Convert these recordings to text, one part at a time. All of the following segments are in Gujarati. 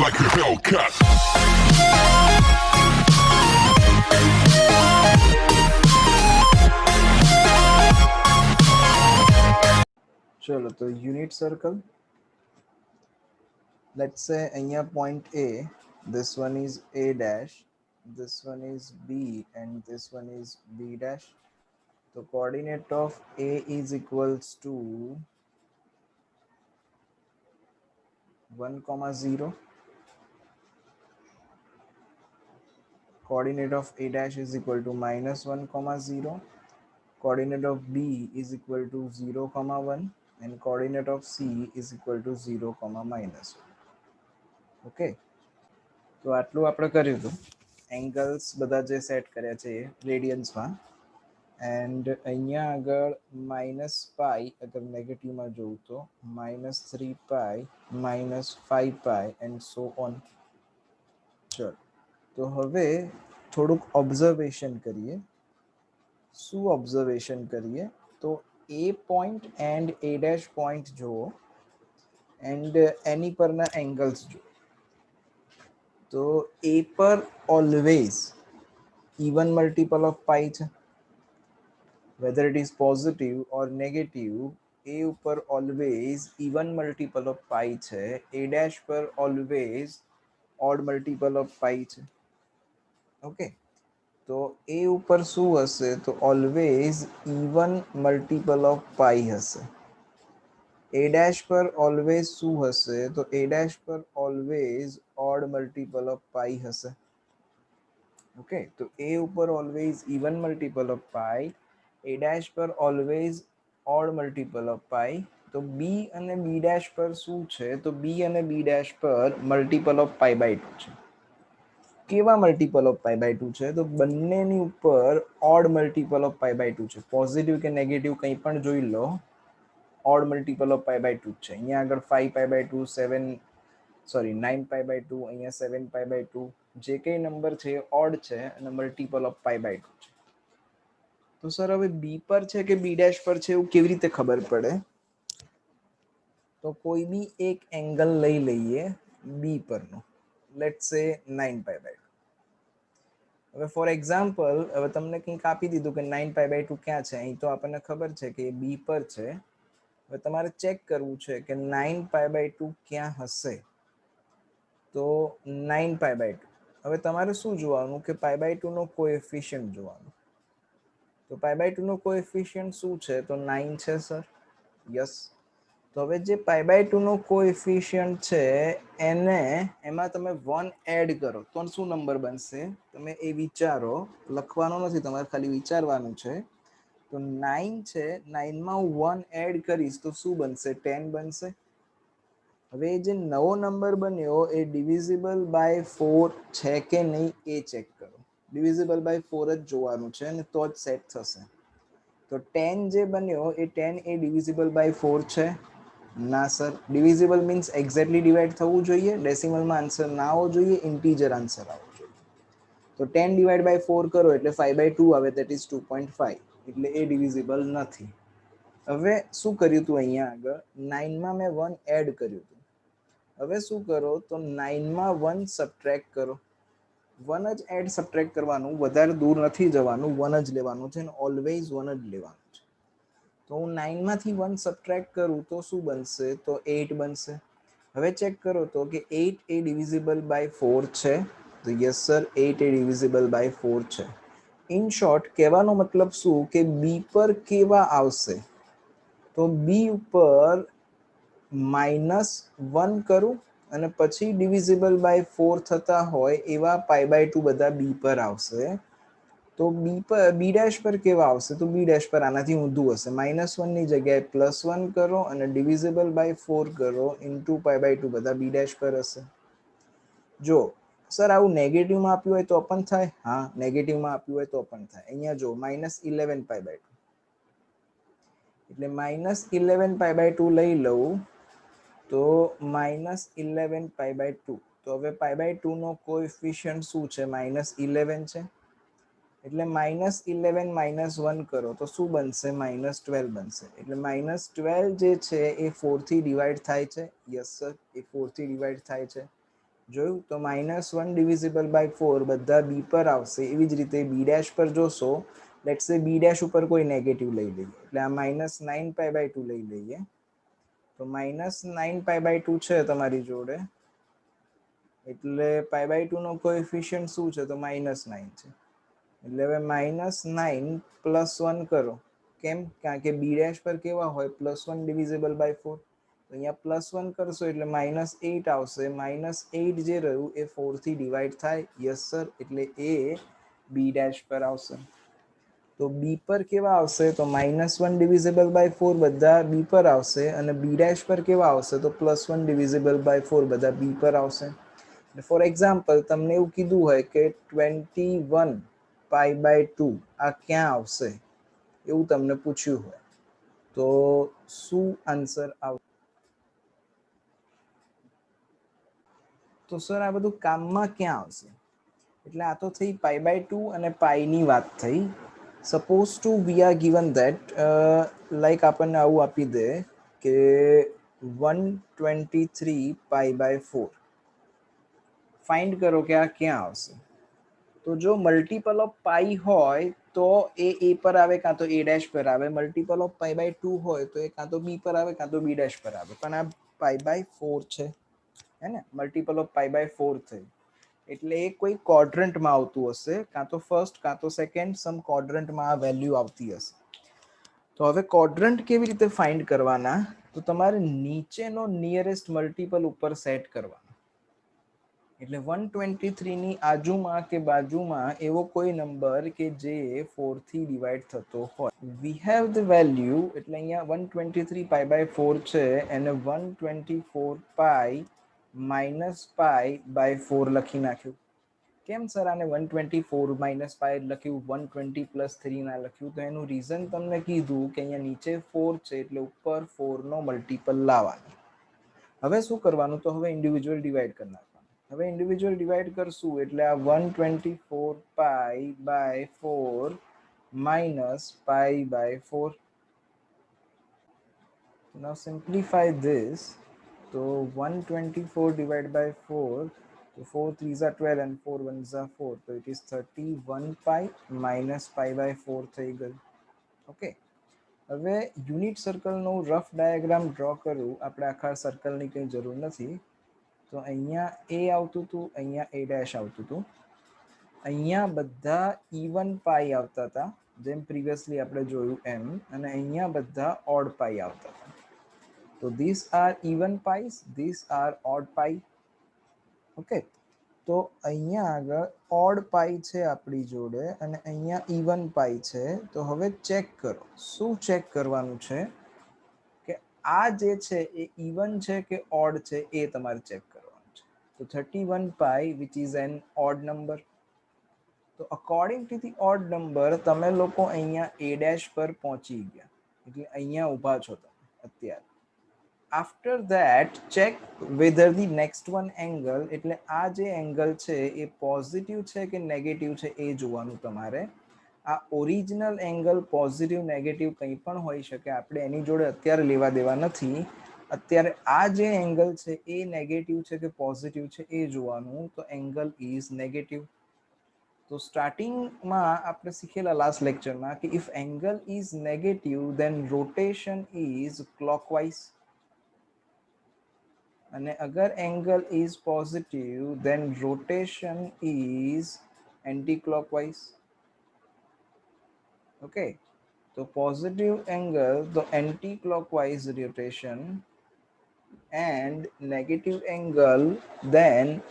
like a Hellcat. चलो तो यूनिट सर्कल, let's say અહીંયા point A, this one is A dash, this one is B, and this one is B dash. The coordinate of A is equals to 1, 0. Coordinate of A dash is equal to -1, 0. Coordinate of B is equal to 0, 1, and coordinate of C is equal to 0, -1. Okay. તો આટલું આપણે કર્યું હતું. એંગલ્સ બધા જે સેટ કર્યા છે એ રેડિયન્સમાં, એન્ડ અહીંયા આગળ -π અગર નેગેટિવમાં જોઉં તો -3π, -5π એન્ડ સો ઓન. ચલો તો હવે થોડુંક ઓબ્ઝર્વેશન કરીએ. શું ઓબ્ઝર્વેશન કરીએ તો A point and A dash point જુઓ એન્ડ એની પરના એંગલ્સ જુઓ. તો એ પર always even multiple of pi છે, whether it is positive or negative. A ઉપર always even multiple of pi છે, a dash પર always odd multiple of pi છે. ઓકે, તો a ઉપર શું હશે તો always even multiple of pi હશે. a dash પર always શું હશે તો a dash પર always odd multiple of pi હશે. ઓકે, તો a ઉપર always even multiple of pi, a dash પર always odd multiple of pi. તો b અને b dash પર શું છે તો b અને b dash પર multiple of pi by 2 છે. કેવા multiple of pi by 2 છે તો બંનેની ઉપર odd multiple of pi by 2 છે. પોઝિટિવ કે નેગેટિવ કંઈ પણ જોઈ લો, odd multiple of pi by 2 છે. અહીંયા આગળ 5 pi by 2, 9 pi by 2, અહીંયા 7 pi by 2, જે કંઈ નંબર છે એ ઓડ છે અને મલ્ટિપલ ઓફ પાઈ બાય 2 છે. તો સર હવે બી પર છે કે બી ડેશ પર છે એવું કેવી રીતે ખબર પડે? તો કોઈ બી એક એંગલ લઈ લઈએ બી પરનો, લેટ્સ સે 9 pi by 2. હવે ફોર એક્ઝામ્પલ, હવે તમને કંઈક આપી દીધું કે 9 pi by 2 ક્યાં છે, અહીં તો આપણને ખબર છે કે બી પર છે. હવે તમારે ચેક કરવું છે કે 9 pi by 2 ક્યાં હશે. તો 9 pi by 2, હવે તમારે શું જોવાનું કે પાઈ બાય 2 નો કોએફિશિયન્ટ જોવાનું. તો પાઈ બાય 2 નો કોએફિશિયન્ટ શું છે તો 9 છે સર. યસ. તો હવે જે પાઈ બાય 2 નો કોએફિશિયન્ટ છે એને એમાં તમે 1 એડ કરો તો શું નંબર બનશે તમે એ વિચારો, લખવાનો નથી તમારે, ખાલી વિચારવાનું છે. તો 9 છે, 9 માં હું 1 એડ કરીશ તો શું બનશે 10 બનશે. હવે જે નવો નંબર બન્યો એ ડિવિઝિબલ બાય 4 છે કે નહીં એ ચેક કરો. ડિવિઝિબલ બાય 4 જ જોવાનું છે અને તો જ સેટ થશે. તો 10 જે બન્યો એ 10 એ ડિવિઝિબલ બાય 4 છે? ના sir. Divisible means exactly divide થવું જોઈએ, ડેસિમલમાં આન્સર ના આવવો જોઈએ, ઇન્ટીજર આન્સર આવવો જોઈએ. તો 10 ડિવાઈડ બાય 4 કરો એટલે 5 by 2 આવે, દેટ ઇઝ 2.5, એટલે એ ડિવિઝિબલ નથી. હવે શું કર્યું હતું અહીંયા આગળ 9 માં મેં 1 એડ કર્યું હતું. હવે શું કરો તો 9 માં 1 સબટ્રેક્ટ કરો. 1 જ એડ સબટ્રેક્ટ કરવાનું, વધારે દૂર નથી જવાનું, 1 જ લેવાનું છે અને ઓલવેઝ 1 જ લેવાનું છે. તો હું 9 માંથી 1 સબટ્રેક્ટ કરું તો શું બનશે તો 8 બનશે. હવે ચેક કરો તો કે 8 એ ડિવિઝિબલ બાય 4 છે. તો યસ સર, 8 એ ડિવિઝિબલ બાય 4 છે. ઇન શોર્ટ કહેવાનો મતલબ શું કે બી પર કેવા આવશે તો બી ઉપર -1 કરું અને પછી ડિવિઝિબલ બાય 4 થતા હોય એવા પાઈ બાય 2 બધા બી પર આવશે. તો બી ડેશ પર કેવા આવશે તો બી ડેશ પર આનાથી ઊંધું હશે. -1 ની જગ્યાએ +1 કરો અને ડિવિઝિબલ બાય 4 કરો, ઇન્ટુ પાઈ બાય 2 બધા બી ડેશ પર હશે. જો સર આવું નેગેટિવમાં આપ્યું હોય તો પણ થાય? હા, નેગેટિવમાં આપ્યું હોય તો પણ થાય. અહીંયા જો -11 પાઈ બાય 2, એટલે -11 પાઈ બાય 2 લઈ લઉં તો -11 પાઈ બાય 2. તો હવે પાઈ બાય 2 નો કોએફિશિયન્ટ શું છે -11 છે, એટલે -11 -1 કરો તો શું બનશે -12 બનશે. એટલે -12 જે છે એ 4 થી ડિવાઈડ થાય છે. યસ સર, એ 4 થી ડિવાઈડ થાય છે. જોયું તો -1 ડિવિઝિબલ બાય 4 બધા બી પર આવશે. એવી જ રીતે બી ડેશ પર જોશો, લેટ્સ સે બી ડેશ ઉપર કોઈ નેગેટિવ લઈ લઈએ, એટલે આ -9π/2 લઈ લઈએ. તો -9π/2 છે તમારી જોડે, એટલે π/2 નો કોએફિશિયન્ટ શું છે? તો -9 છે. એટલે હવે -9 +1 કરો. કેમ? કારણ કે બી ડેશ પર કેવા હોય? +1 ડિવિઝિબલ બાય 4. તો અહીંયા +1 કરશો એટલે -8 આવશે. -8 જે રહ્યું એ 4 થી ડિવાઈડ થાય. યસ સર, એટલે એ બી ડેશ પર આવશે. તો બી પર કેવા આવશે? તો -1 ડિવિઝિબલ બાય 4 બધા બી પર આવશે, અને બી ડેશ પર કેવા આવશે? તો +1 ડિવિઝિબલ બાય 4 બધા બી પર આવશે. ફોર એક્ઝામ્પલ, તમને એવું કીધું હોય કે 21π/2 આ ક્યાં આવશે, એવું તમને પૂછ્યું હોય, તો શું આન્સર આવશે? તો સર આ બધું કામમાં ક્યાં આવશે? એટલે આ તો થઈ π/2 અને પાઈ ની વાત થઈ. Suppose two we are given that like આપણને આવું આપી દે કે 123π/4 ફાઇન્ડ કરો કે આ ક્યાં આવશે. તો જો મલ્ટીપલ ઓફ પાઈ હોય તો એ પર આવે, કાં તો એ ડેશ પર આવે. મલ્ટીપલ ઓફ π/2 હોય તો એ કાં તો બી પર આવે, કાં તો બી ડેશ પર આવે. પણ આ π/4 છે, હે ને? મલ્ટીપલ ઓફ π/4 થઈ, એટલે એ કોઈ ક્વોડ્રન્ટમાં આવતું હશે, કાં તો ફર્સ્ટ કાં તો સેકન્ડ, સમ ક્વોડ્રન્ટમાં આ વેલ્યુ આવતી હશે. તો હવે ક્વોડ્રન્ટ કેવી રીતે ફાઇન્ડ કરવાના? તો તમારે નીચેનો નિયરેસ્ટ મલ્ટીપલ ઉપર સેટ કરવાનો. એટલે 123 ની આજુમાં કે બાજુમાં એવો કોઈ નંબર કે જે 4 થી ડિવાઈડ થતો હોય. વી હેવ ધ વેલ્યુ, એટલે અહીંયા 123π/4 છે, એને 124π-π/4 લખી નાખ્યું. કેમ સર આને 124 - π લખ્યું, 120 + 3 ના લખ્યું? તો એનું રીઝન તમને કીધું કે અહીંયા નીચે 4 છે, એટલે ઉપર 4 નો મલ્ટીપલ લાવવાનો. હવે શું કરવાનું? તો હવે ઇન્ડિવિજ્યુઅલ ડિવાઈડ કરી નાખવાનું. હવે ઇન્ડિવિજ્યુઅલ ડિવાઈડ કરશું એટલે આ 124π/4 - π/4. Now simplify this. So 124 divided by 4, so 4 3s are 12 and 4 1s are 4, so it is 31π - π/4 થઈ ગયું. ઓકે, હવે યુનિટ સર્કલનો રફ ડાયાગ્રામ ડ્રો કરું. આપણે આખા સર્કલની કંઈ જરૂર નથી. તો અહીંયા એ આવતું હતું, અહીંયા એ ડેશ આવતું હતું, અહીંયા બધા ઇવન પાઈ આવતા હતા, જેમ પ્રીવિયસલી આપણે જોયું એમ, અને અહીંયા બધા ઓડ પાઈ આવતા હતા. તો these are even pies, these are odd pie. Okay, તો અહીંયા આગળ ઓડ પાઈ છે આપણી જોડે, અને અહીંયા ઇવન પાઈ છે. તો હવે ચેક કરો. શું ચેક કરવાનું છે? કે આ જે છે એ ઇવન છે કે ઓડ છે, એ તમારે ચેક કરવાનું છે. તો 31π which is an odd number. તો according to the odd number તમે લોકો અહીંયા એ ડેશ પર પહોંચી ગયા, એટલે અહીંયા ઊભા છો તમે અત્યારે. After that check whether the next one angle, એટલે આ જે એંગલ છે એ પોઝિટિવ છે કે નેગેટિવ છે એ જોવાનું તમારે. આ ઓરિજિનલ એંગલ પોઝિટિવ નેગેટિવ કંઈ પણ હોઈ શકે, આપણે એની જોડે અત્યારે લેવા દેવા નથી. અત્યારે આ જે એંગલ છે એ નેગેટિવ છે કે પોઝિટિવ છે એ જોવાનું. તો એંગલ ઇઝ નેગેટિવ. તો સ્ટાર્ટિંગમાં આપણે શીખેલા લાસ્ટ લેક્ચરમાં કે if angle is negative then rotation is clockwise, અને અગર angle is positive then rotation is anti clockwise. Okay, તો પોઝિટિવ એંગલ તો anti clockwise rotation, and negative angle then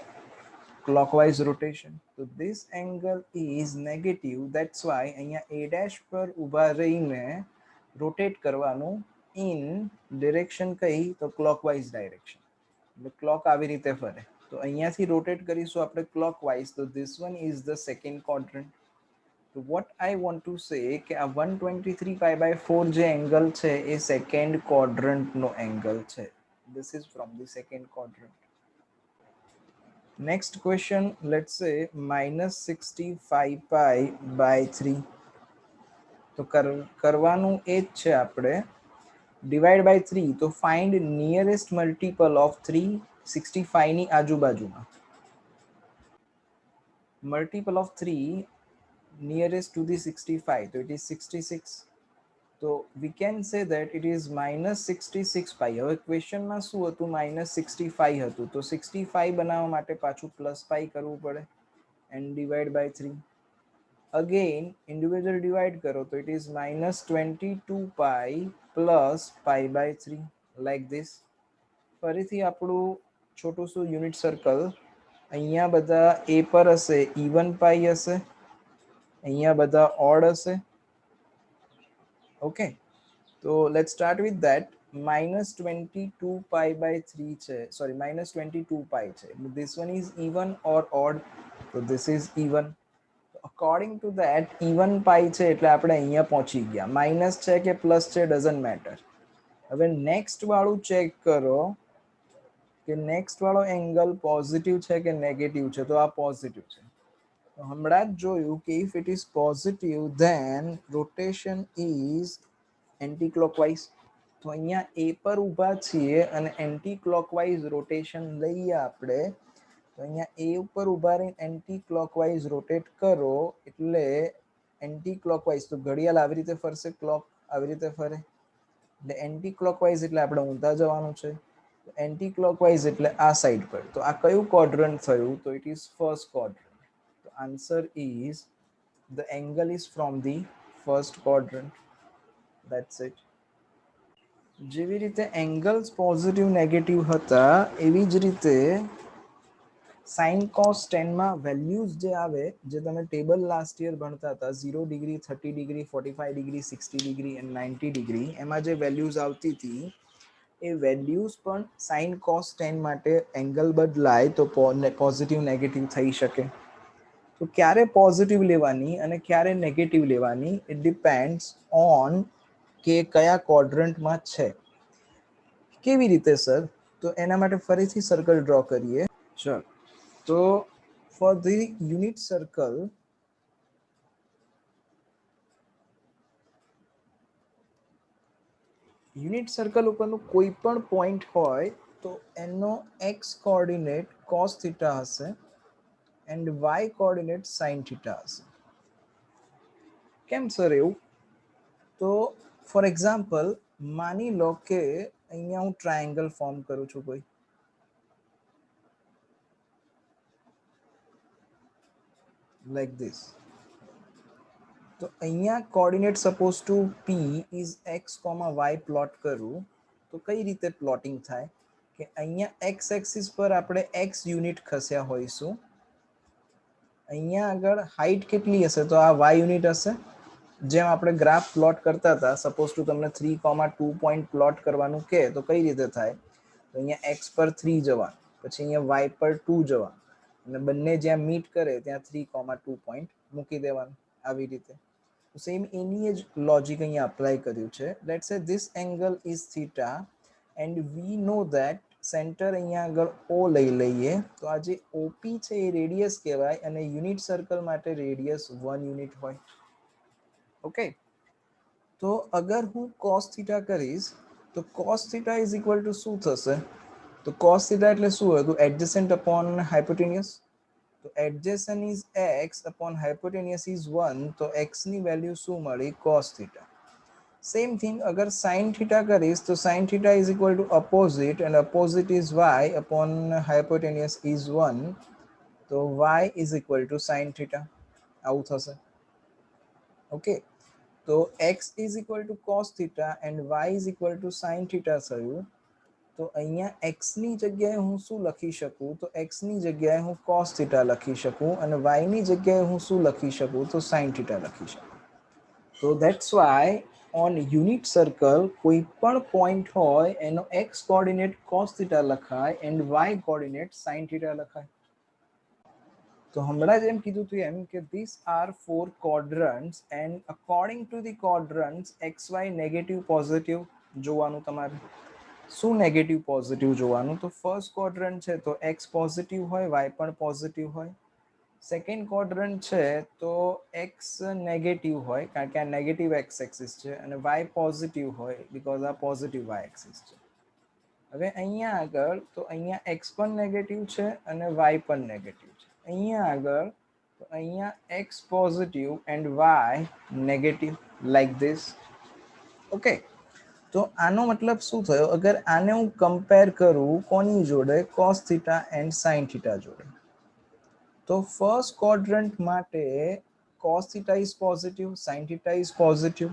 clockwise rotation. So this angle is negative, that's why અહીંયા a dash પર ઊભા રહીને રોટેટ કરવાનું in direction કઈ? તો clockwise direction. એટલે ક્લોક આવી રીતે ફરે, તો અહીંયાથી રોટેટ કરીશું આપણે clockwise. તો this one is the second quadrant. તો what I want to say કે આ 123π/4 જે એંગલ છે એ સેકન્ડ ક્વોડ્રન્ટનો એંગલ છે. This is from the second quadrant. Next question, let's say -65π/3. તો કરવાનું એ જ છે આપણે, ડિવાઈડ બાય 3. તો ફાઇન્ડ નિયરેસ્ટ મલ્ટીપલ ઓફ 365 ની આજુબાજુમાં. multiple of 3 nearest to the 65, so it is 66. So we can say that it is minus 66 pi. હવે ક્વેશ્ચનમાં શું હતું, minus 65 હતું, તો 65 બનાવવા માટે પાછું પ્લસ પાઈ કરવું પડે and divide by 3. Again individual divide કરો તો it is minus 22 pi plus pi by 3 like this. ફરીથી આપણું છોટું શું યુનિટ સર્કલ, અહીંયા બધા a પર હશે even પાઈ હશે, અહીંયા બધા odd હશે. Okay, so let's start with that. Minus 22 pi by 3 છે, sorry minus 22 pi છે. This one is even or odd? So this is even. According to that even pi છે એટલે આપણે અહીંયા પહોંચી ગયા. માઇનસ છે કે પ્લસ છે doesn't matter. હવે નેક્સ્ટ વાળું ચેક કરો કે નેક્સ્ટ વાળો એંગલ પોઝિટિવ છે કે નેગેટિવ છે. તો આ પોઝિટિવ છે. તો હમણાં જ જોયું કે if it is positive then rotation is anti clockwise. તો અહીંયા a પર ઊભા છીએ અને એન્ટી ક્લોકવાઇઝ રોટેશન લઈએ આપણે. તો અહીંયા a ઉપર ઊભા રહીને એન્ટી ક્લોકવાઇઝ રોટેટ કરો એટલે એન્ટી ક્લોકવાઇઝ, તો ઘડિયાળ આવી રીતે ફરશે, ક્લોક આવી રીતે ફરે એટલે એન્ટી ક્લોકવાઇઝ એટલે આપણે ઊંધા જવાનું છે. એન્ટી ક્લોકવાઇઝ એટલે આ સાઈડ પર. તો આ કયું ક્વોડ્રન્ટ થયું? તો ઇટ ઇઝ ફર્સ્ટ ક્વોડ્રન્ટ. તો answer is the angle is from the first quadrant. That's it. જેવી રીતે એંગલ્સ પોઝિટિવ નેગેટિવ હતા એવી જ રીતે સાઇન કોસ ટેનમાં વેલ્યુઝ જે આવે, જે તમે ટેબલ લાસ્ટ યર ભણતા હતા 0 degree, 30 degree, 45 degree, 60 degree and 90 degree, એમાં જે વેલ્યુઝ આવતી હતી એ વેલ્યુઝ પણ સાઇન કોસ ટેન માટે એંગલ બદલાય તો પોઝિટિવ નેગેટિવ થઈ શકે. તો ક્યારે પોઝિટિવ લેવાની અને ક્યારે નેગેટિવ લેવાની ઇટ ડિપેન્ડ્સ ઓન કે કયા ક્વોડ્રન્ટમાં છે. કેવી રીતે સર? તો એના માટે ફરીથી સર્કલ ડ્રો કરીએ. ચલો, તો for the unit circle unit circle ઉપરનું કોઈ પણ પોઈન્ટ હોય તો એનો એક્સ કોઓર્ડિનેટ cos થીટા હશે and y coordinate sin theta હશે. કેમ સર એવું? તો ફોર એક્ઝામ્પલ માની લો કે અહીંયા હું ટ્રાયેંગલ ફોર્મ કરું છું કોઈ, like this. તો અહીંયા coordinate suppose two p is x, y plot કરું તો કઈ રીતે પ્લોટિંગ થાય કે અહીંયા x એક્સિસ પર આપણે x યુનિટ ખસ્યા હોઈશું. અહીંયા આગળ હાઈટ કેટલી હશે? તો આ y યુનિટ હશે. જેમ આપણે ગ્રાફ પ્લોટ કરતા હતા, સપોઝ ટુ તમને 3,2 પોઈન્ટ પ્લોટ કરવાનું કે તો કઈ રીતે થાય? તો અહીંયા x પર 3 જવાનું, પછી અહીંયા y પર 2 જવાનું અને બંને જ્યાં મીટ કરે ત્યાં 3,2 પોઈન્ટ મૂકી દેવાનું. આવી રીતે સેમ એની જ લોજિક અહીંયા અપ્લાય કર્યું છે. Let's say this angle is theta and we know that centre અહીંયા આગળ O લઈ લઈએ તો આ જે OP છે એ રેડિયસ કહેવાય અને યુનિટ સર્કલ માટે રેડિયસ 1 યુનિટ હોય. ઓકે, તો અગર હું cos થીટા કરીશ તો cos theta is equal to શું થશે? તો cos થીટા એટલે શું હતું? એડજસન્ટ અપોન હાઇપોટેન્યુસ. તો adjacent is x upon hypotenuse is 1, તો x ની વેલ્યુ શું મળી? cos theta. સેમ થિંગ અગર sin theta કરીશ તો sin theta is equal to opposite and opposite is y upon hypotenuse is 1, તો y is equal to sin theta. આવું થશે. ઓકે, તો x is equal to cos theta and y is equal to sin theta થયું. તો અહીંયા x ની જગ્યાએ હું શું લખી શકું? તો x ની જગ્યાએ હું cos theta લખી શકું અને y ની જગ્યાએ હું શું લખી શકું? તો sin theta લખી શકું. તો that's why on unit circle કોઈ પણ point હોય એનો x coordinate cos theta લખાય and y coordinate sin theta લખાય. તો હમણાં જ એમ કીધું હતું એમ કે these are 4 quadrants and according to the quadrants xy negative positive જોવાનું તમારે. શું નેગેટિવ પોઝિટિવ જોવાનું? તો ફર્સ્ટ ક્વોડ્રન્ટ છે તો x પોઝિટિવ હોય, y પણ પોઝિટિવ હોય. સેકન્ડ ક્વોડ્રન્ટ છે તો x નેગેટિવ હોય કારણ કે આ નેગેટિવ x એક્સિસ છે અને y પોઝિટિવ હોય બીકોઝ આ પોઝિટિવ y એક્સિસ છે. હવે અહીંયા આગળ તો અહીંયા x પણ નેગેટિવ છે અને y પણ નેગેટિવ છે. અહીંયા આગળ તો અહીંયા x positive and y negative like this. Okay, તો આનો મતલબ શું થયો? અગર આને હું કમ્પેર કરું કોની જોડે? cos theta and sin theta જોડે. તો ફર્સ્ટ ક્વોડ્રન્ટ માટે cos theta is positive, sin theta is positive.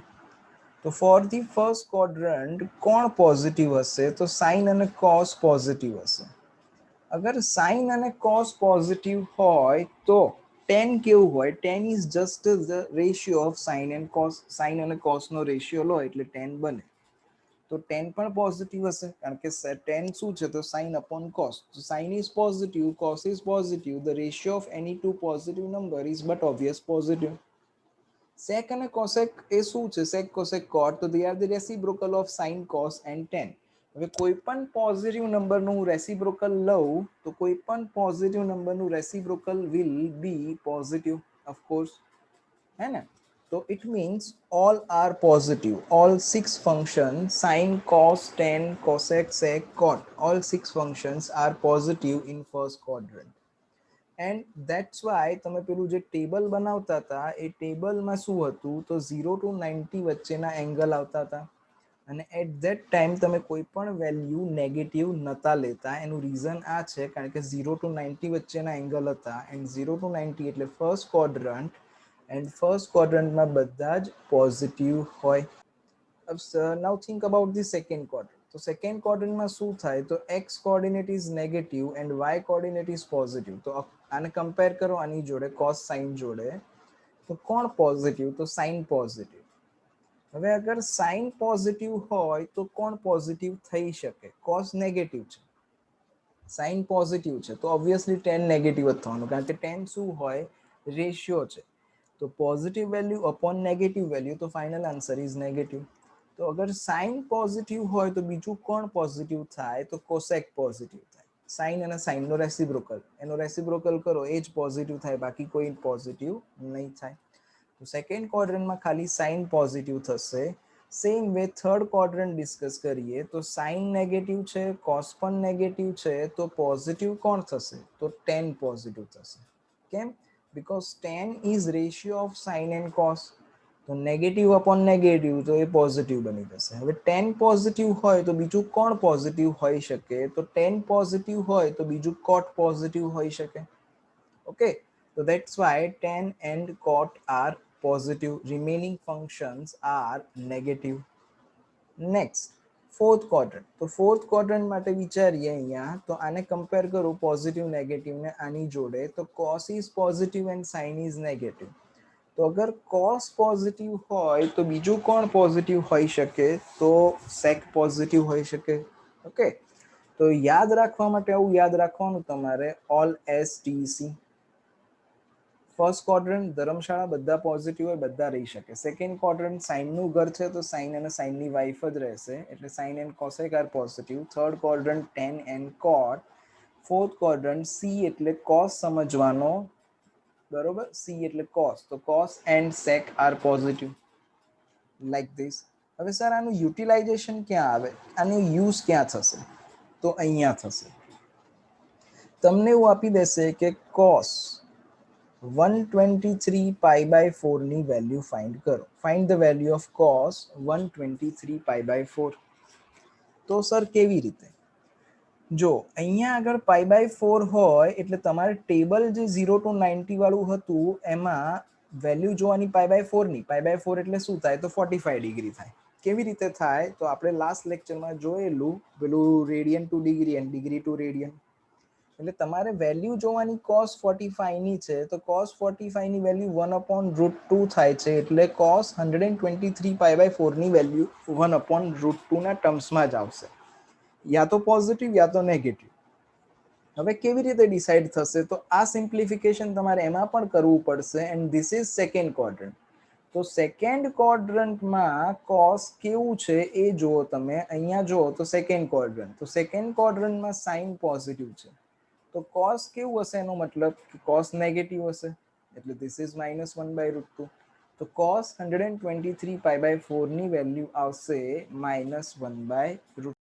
તો ફોર ધી ફર્સ્ટ ક્વોડ્રન્ટ કોણ પોઝિટિવ હશે? તો sin અને cos પોઝિટિવ હશે. અગર sin અને cos પોઝિટિવ હોય તો tan કેવું હોય? tan is just the ratio of sin and cos. sin અને cos નો રેશિયો લો એટલે tan બને. તો tan પણ પોઝિટિવ હશે કારણ કે tan શું છે? તો sin upon cos. So sin is positive, cos is positive. The ratio of any two positive number is but obvious positive. Sec અને cosec એ શું છે? sec cosec cot. તો they are the reciprocal of sin cos and tan. હવે કોઈ પણ પોઝિટિવ નંબરનું રેસિપ્રોકલ લઉં તો કોઈ પણ પોઝિટિવ નંબરનું reciprocal will B positive of course, है ना? तो it means all are positive. All six functions sin, cos, tan, cosec, sec, cot, all six functions are positive in first quadrant. And that's why તમે પેલું જે ટેબલ બનાવતા હતા એ ટેબલમાં શું હતું? તો 0 to 90 વચ્ચેના એંગલ આવતા હતા અને એટ ધેટ ટાઈમ તમે કોઈ પણ વેલ્યુ નેગેટિવ નતા લેતા. એનું રીઝન આ છે કારણ કે 0 to 90 વચ્ચેના એંગલ હતા એન્ડ 0 to 90 એટલે ફર્સ્ટ ક્વોડ્રન્ટ એન્ડ ફર્સ્ટ ક્વોડ્રન્ટમાં બધા જ પોઝિટિવ હોય. Now think about the second quadrant. તો સેકન્ડ ક્વોડ્રન્ટમાં શું થાય? તો x coordinate is negative and y coordinate is positive. તો આને કમ્પેર કરો આની જોડે cos sin જોડે. તો કોણ પોઝિટિવ? તો sin પોઝિટિવ. હવે અગર sin પોઝિટિવ હોય તો કોણ પોઝિટિવ થઈ શકે? cos નેગેટિવ છે, sin પોઝિટિવ છે તો ઓબ્વિયસલી tan નેગેટિવ જ થવાનું કારણ કે tan શું હોય? રેશિયો છે. તો positive value upon negative value, તો ફાઇનલ આન્સર ઇઝ નેગેટિવ. તો અગર sin પોઝિટિવ હોય તો બીજું કોણ પોઝિટિવ થાય? તો cosec પોઝિટિવ થાય. sin અને sin નો રેસિપ્રોકલ, એનો રેસિપ્રોકલ કરો એ જ પોઝિટિવ થાય, બાકી કોઈ પોઝિટિવ નહીં થાય. તો સેકન્ડ ક્વોડ્રન્ટમાં ખાલી sin પોઝિટિવ થશે. Same way third quadrant discuss કરીએ તો sin નેગેટિવ છે, cos પણ નેગેટિવ છે, તો પોઝિટિવ કોણ થશે? તો tan પોઝિટિવ થશે. કેમ? because tan is ratio of sin and cos. તો નેગેટિવ અપોન નેગેટિવ તો એ પોઝિટિવ બની જશે. હવે tan પોઝિટિવ હોય તો બીજું કોણ પોઝિટિવ હોઈ શકે? તો tan પોઝિટિવ હોય તો બીજું cot પોઝિટિવ હોઈ શકે. Okay, so that's why tan and cot are positive. Remaining functions are negative. Next, fourth quadrant. તો fourth quadrant માટે વિચારીએ અહીંયા. તો આને કમ્પેર કરું પોઝિટિવ નેગેટિવ ને આની જોડે. તો cos is positive and sin is negative. તો અગર cos પોઝિટિવ હોય તો બીજું કોણ પોઝિટિવ હોઈ શકે? તો sec પોઝિટિવ હોઈ શકે. ઓકે, તો યાદ રાખવા માટે આવું યાદ રાખવાનું તમારે all STC. ફર્સ્ટ ક્વોડ્રન્ટ ધર્મશાળા બધા પોઝિટિવ હોય, બધા રહી શકે. સેકન્ડ ક્વોડ્રન્ટ સાઇન નું ઘર છે તો સાઇન અને સાઇન ની વાઇફ જ રહેશે એટલે sine and cosec are positive. Third quadrant tan and cot. Fourth quadrant C એટલે cos સમજવાનો, બરોબર? સી એટલે cos, તો cos and sec are positive like this. હવે સર આનું યુટિલાઇઝેશન ક્યાં આવે? આનું યુઝ ક્યાં થશે? તો અહીંયા થશે. તમને એવું આપી દેશે કે cos 123 pi by 4 ની વેલ્યુ ફાઇન્ડ કરો. Find the value of cos 123 pi by 4. તો સર કેવી રીતે? જો અહીંયા આગળ pi by 4 હોય એટલે તમારે ટેબલ જે 0 to 90 વાળું હતું એમાં વેલ્યુ જોવાની pi by 4 ની. pi by 4 એટલે શું થાય? તો 45 ડિગ્રી થાય. કેવી રીતે થાય? તો આપણે લાસ્ટ લેક્ચરમાં જોયેલું પેલું radian to degree and degree to radian. એટલે તમારે વેલ્યુ જોવાની cos 45 ની છે તો cos 45 ની વેલ્યુ 1/√2 થાય છે એટલે cos 123 pi by 4 ની વેલ્યુ 1/√2 ના ટર્મ્સમાં જ આવશે, યા તો પોઝિટિવ યા તો નેગેટિવ. હવે કેવી રીતે ડિસાઈડ થશે? તો આ સિમ્પ્લિફિકેશન તમારે એમાં પણ કરવું પડશે and this is second quadrant. તો સેકન્ડ ક્વોડ્રન્ટમાં cos કેવું છે એ જુઓ તમે. અહીંયા જુઓ તો સેકન્ડ ક્વોડ્રન્ટ, તો સેકન્ડ ક્વોડ્રન્ટમાં સાઇન પોઝિટિવ છે તો cos કેવું હશે? એનો મતલબ કે cos નેગેટિવ હશે એટલે ધીસ ઇઝ -1/√2. તો cos 123 pi by 4 ની વેલ્યુ આવશે -1/√2.